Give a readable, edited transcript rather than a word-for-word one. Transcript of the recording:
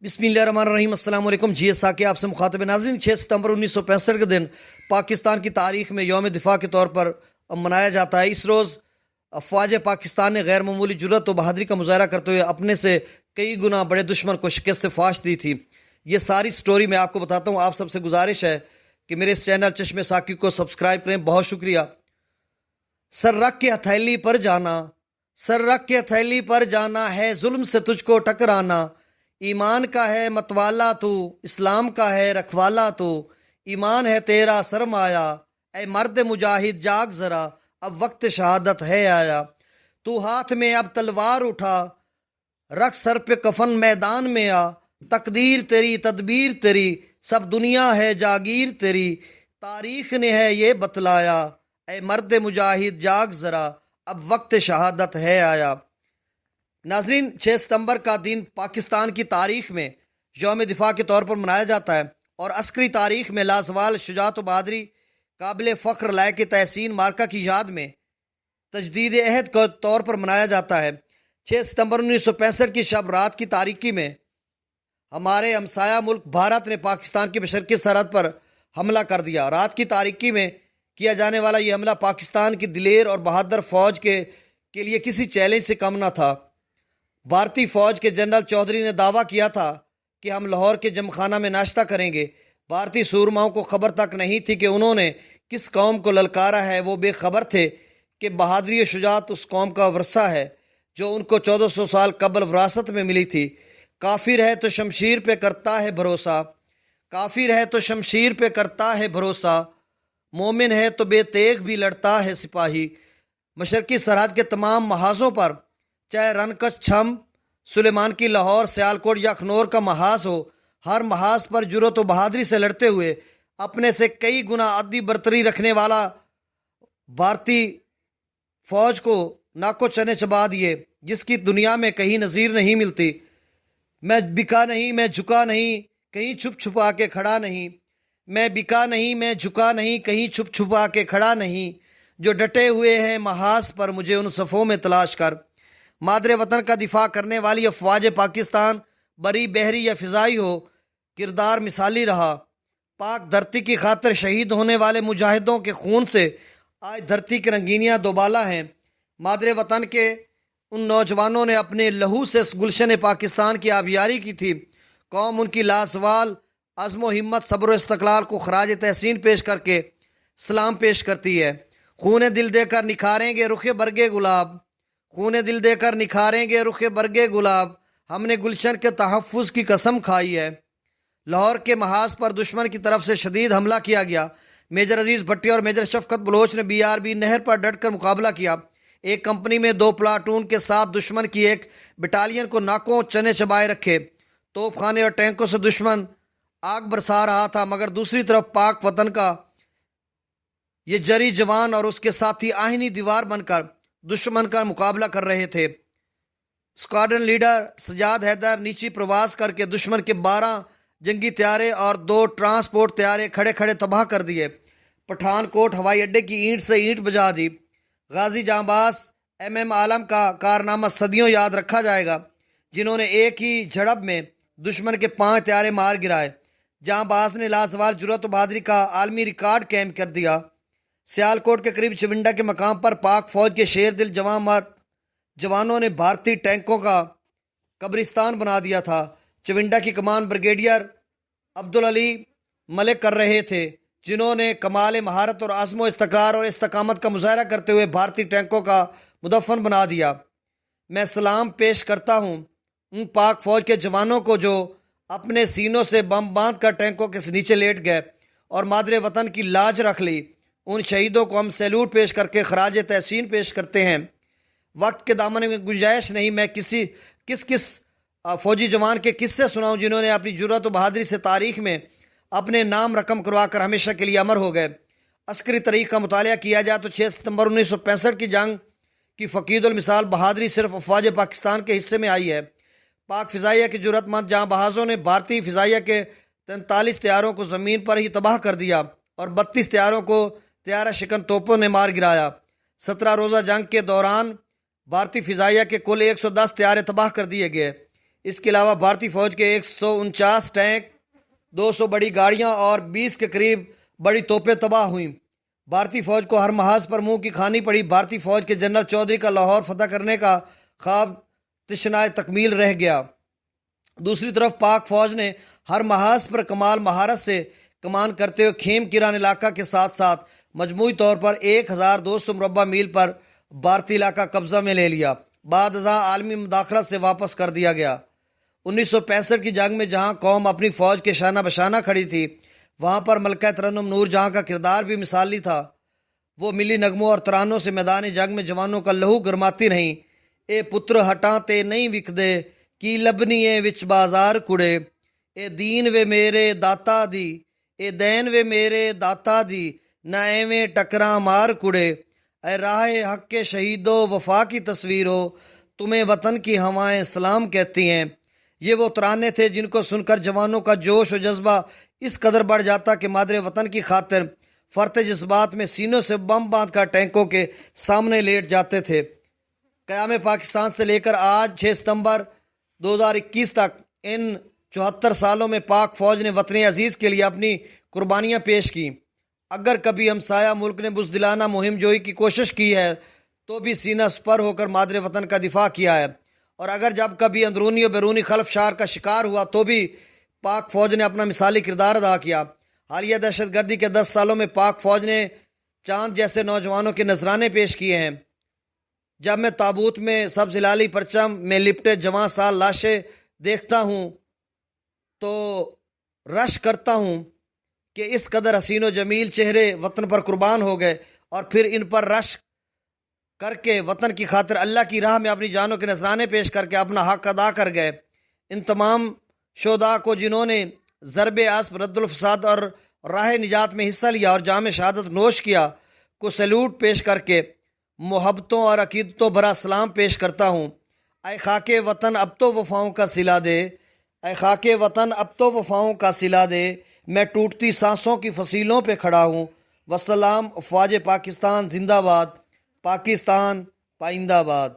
बिस्मिल्लाहिर्रहमानिर्रहीम। अस्सलाम वालेकुम। जी एस के आपसे मुखातब नाज़रीन, 6 सितंबर 1965 के दिन पाकिस्तान की तारीख में यौम दिफा के तौर पर मनाया जाता है। इस रोज़ अफवाज पाकिस्तान ने गैर मामूली जुर्रत और बहादुरी का मुजाहरा करते हुए अपने से कई गुना बड़े दुश्मन को शिकस्त फाश दी थी। ये सारी स्टोरी मैं आपको बताता हूँ। आप सबसे गुजारिश है कि मेरे इस चैनल चश्मे साकी को सब्सक्राइब करें। बहुत शुक्रिया। सर रख के हथेली पर जाना, सर रख के हथेली पर जाना है, जुल्म से तुझको टकराना। ईमान का है मतवाला तू, इस्लाम का है रखवाला तू। ईमान है तेरा सरमाया, ऐ मर्द मुजाहिद जाग जरा, अब वक्त शहादत है आया। तू हाथ में अब तलवार उठा, रख सर पे कफन मैदान में आ। तकदीर तेरी तदबीर तेरी, सब दुनिया है जागीर तेरी। तारीख ने है ये बतलाया, ऐ मर्द मुजाहिद जाग जरा, अब वक्त शहादत है आया। नाजरीन, 6 सितंबर का दिन पाकिस्तान की तारीख में यौम दिफा के तौर पर मनाया जाता है और अस्करी तारीख में लाजवाल शुजात व बहादुरी काबिल फ़ख्र लायक तहसीन मार्का की याद में तजदीद अहद के तौर पर मनाया जाता है। 6 सितंबर 1965 की शब रात की तारीकी में हमारे हमसाया मुल्क भारत ने पाकिस्तान की मशरक़ी सरहद पर हमला कर दिया। रात की तारीकी में किया जाने वाला ये हमला पाकिस्तान की दिलेर और बहादुर फ़ौज के लिए किसी चैलेंज से कम न था। भारतीय फ़ौज के जनरल चौधरी ने दावा किया था कि हम लाहौर के जमखाना में नाश्ता करेंगे। भारतीय सूरमाओं को खबर तक नहीं थी कि उन्होंने किस कौम को ललकारा है। वो बेखबर थे कि बहादुरी शुजात उस कौम का वर्सा है जो उनको 1400 साल कबल विरासत में मिली थी। काफिर है तो शमशीर पे करता है भरोसा, काफिर है तो शमशीर पे करता है भरोसा। मोमिन है तो बेतेग भी लड़ता है सिपाही। मशरकी सरहद के तमाम महाजों पर, चाहे रनकच छम, सुलेमान की लाहौर, सियालकोट या अखनौर का महाज हो, हर महाज पर जुर्रत व बहादुरी से लड़ते हुए अपने से कई गुना अद्दी बरतरी रखने वाला भारतीय फौज को नाको चने चबा दिए, जिसकी दुनिया में कहीं नज़ीर नहीं मिलती। मैं बिका नहीं, मैं झुका नहीं, कहीं छुप छुपा के खड़ा नहीं। मैं बिका नहीं, मैं झुका नहीं, कहीं छुप छुपा के खड़ा नहीं। जो डटे हुए हैं महाज पर, मुझे उन सफ़ों में तलाश कर। मादरे वतन का दिफा करने वाली अफवाज पाकिस्तान, बरी बहरी या फ़िज़ाई हो, किरदार मिसाली रहा। पाक धरती की खातिर शहीद होने वाले मुजाहिदों के खून से आज धरती की रंगीनियाँ दोबाला हैं। मादरे वतन के उन नौजवानों ने अपने लहू से गुलशन पाकिस्तान की आबियारी की थी। कौम उनकी लासवाल अज़्म हिम्मत, सब्र इस्तक़लाल को खराज तहसीन पेश करके सलाम पेश करती है। खून दिल देकर निखारेंगे रुखे बरगे गुलाब, खून दिल देकर निखारेंगे रुखे बरगे गुलाब। हमने गुलशन के तहफ़्फ़ुज़ की कसम खाई है। लाहौर के महाज पर दुश्मन की तरफ से शदीद हमला किया गया। मेजर अजीज़ भट्टी और मेजर शफकत बलोच ने BRB नहर पर डट कर मुकाबला किया। एक कंपनी में 2 प्लाटून के साथ दुश्मन की एक बटालियन को नाकों चने चबाए रखे। तोपखाने और टैंकों से दुश्मन आग बरसा रहा था, मगर दूसरी तरफ पाक वतन का ये जरी जवान और उसके साथी आहिनी दीवार बनकर दुश्मन का मुकाबला कर रहे थे। स्क्वाड्रन लीडर सजाद हैदर नीची प्रवास करके दुश्मन के 12 जंगी तैयारे और 2 ट्रांसपोर्ट तैयारे खड़े खड़े तबाह कर दिए। पठानकोट हवाई अड्डे की ईंट से ईंट बजा दी। गाजी जांबाज MM आलम का कारनामा सदियों याद रखा जाएगा, जिन्होंने एक ही झड़प में दुश्मन के 5 तैयारे मार गिराए। जांबाज ने लाजवाल जुर्रत व बहादुरी का आलमी रिकॉर्ड कायम कर दिया। सियालकोट के करीब चविंडा के मकाम पर पाक फौज के शेर दिल जवानों ने भारतीय टैंकों का कब्रिस्तान बना दिया था। चविंडा की कमान ब्रिगेडियर अब्दुल अली मलिक कर रहे थे, जिन्होंने कमाल महारत और आज़्म इस्तक़रार और इस्तकामत का मुजाहरा करते हुए भारतीय टैंकों का मुदफ़न बना दिया। मैं सलाम पेश करता हूँ उन पाक फौज के जवानों को जो अपने सीनों से बम बांध कर टैंकों के नीचे लेट गए और मादरे वतन की लाज रख ली। उन शहीदों को हम सैल्यूट पेश करके खराज तहसीन पेश करते हैं। वक्त के दामन में गुंजाइश नहीं मैं किस फौजी जवान के किस्से सुनाऊं जिन्होंने अपनी जुर्रत व बहादुरी से तारीख में अपने नाम रकम करवा कर हमेशा के लिए अमर हो गए। अस्करी तारीख का मुतालिया किया जाए तो 6 सितंबर 1965 की जंग की फ़कीदुल मिसाल बहादुरी सिर्फ अफवाज पाकिस्तान के हिस्से में आई है। पाक फ़िज़ाइया के जुर्रतमंद जहाँ बहाज़ों ने भारतीय फ़िज़ाइया के 43 तैयारों को ज़मीन पर ही तबाह कर दिया और 32 तैयारों को तैयारा शिकन तोपों ने मार गिराया। 17 रोज़ा जंग के दौरान भारतीय फ़िज़ाइया के कुल 110 तैयारे तबाह कर दिए गए। اس کے علاوہ بھارتی فوج کے 149 ٹینک، 200 بڑی گاڑیاں اور 20 کے قریب بڑی توپیں تباہ ہوئیں۔ بھارتی فوج کو ہر محاذ پر منہ کی کھانی پڑی۔ بھارتی فوج کے جنرل چودھری کا لاہور فتح کرنے کا خواب تشنائے تکمیل رہ گیا۔ دوسری طرف پاک فوج نے ہر محاذ پر کمال مہارت سے کمان کرتے ہوئے خیم کران علاقہ کے ساتھ ساتھ مجموعی طور پر 1200 مربع میل پر بھارتی علاقہ قبضہ میں لے لیا۔ بعد ازاں عالمی مداخلت سے واپس کر دیا گیا۔ 1965 کی جنگ میں جہاں قوم اپنی فوج کے شانہ بشانہ کھڑی تھی، وہاں پر ملکہ ترنم نور جہاں کا کردار بھی مثالی تھا۔ وہ ملی نغموں اور ترانوں سے میدان جنگ میں جوانوں کا لہو گرماتی رہیں۔ اے پتر ہٹاں تے نہیں وکدے، کی لبنی اے وچ بازار کڑے، اے دین وے میرے داتا دی، اے دین وے میرے داتا دی، نہ ایویں ٹکراں مار کڑے، اے راہ حق کے شہیدو وفا کی تصویر ہو، تمہیں وطن کی ہوائیں سلام کہتی ہیں۔ یہ وہ ترانے تھے جن کو سن کر جوانوں کا جوش و جذبہ اس قدر بڑھ جاتا کہ مادر وطن کی خاطر فرط جذبات میں سینوں سے بم باندھ کر ٹینکوں کے سامنے لیٹ جاتے تھے۔ قیام پاکستان سے لے کر آج 6 ستمبر 2021 تک ان 74 سالوں میں پاک فوج نے وطن عزیز کے لیے اپنی قربانیاں پیش کی۔ اگر کبھی ہمسایہ ملک نے بزدلانہ مہم جوئی کی کوشش کی ہے تو بھی سینہ سپر ہو کر مادر وطن کا دفاع کیا ہے، اور اگر جب کبھی اندرونی و بیرونی خلف شار کا شکار ہوا تو بھی پاک فوج نے اپنا مثالی کردار ادا کیا۔ حالیہ دہشت گردی کے 10 سالوں میں پاک فوج نے چاند جیسے نوجوانوں کے نذرانے پیش کیے ہیں۔ جب میں تابوت میں سبز ہلالی پرچم میں لپٹے جوان سال لاشیں دیکھتا ہوں تو رش کرتا ہوں کہ اس قدر حسین و جمیل چہرے وطن پر قربان ہو گئے، اور پھر ان پر رش کر کے وطن کی خاطر اللہ کی راہ میں اپنی جانوں کے نذرانے پیش کر کے اپنا حق ادا کر گئے۔ ان تمام شہداء کو جنہوں نے ضرب اسب، رد الفساد اور راہ نجات میں حصہ لیا اور جام شہادت نوش کیا، کو سیلوٹ پیش کر کے محبتوں اور عقیدتوں بھرا سلام پیش کرتا ہوں۔ اے خاک وطن اب تو وفاؤں کا صلہ دے، اے خاک وطن اب تو وفاؤں کا صلہ دے، میں ٹوٹتی سانسوں کی فصیلوں پہ کھڑا ہوں۔ وسلام، افواج پاکستان زندہ باد، پاکستان پائندہ باد۔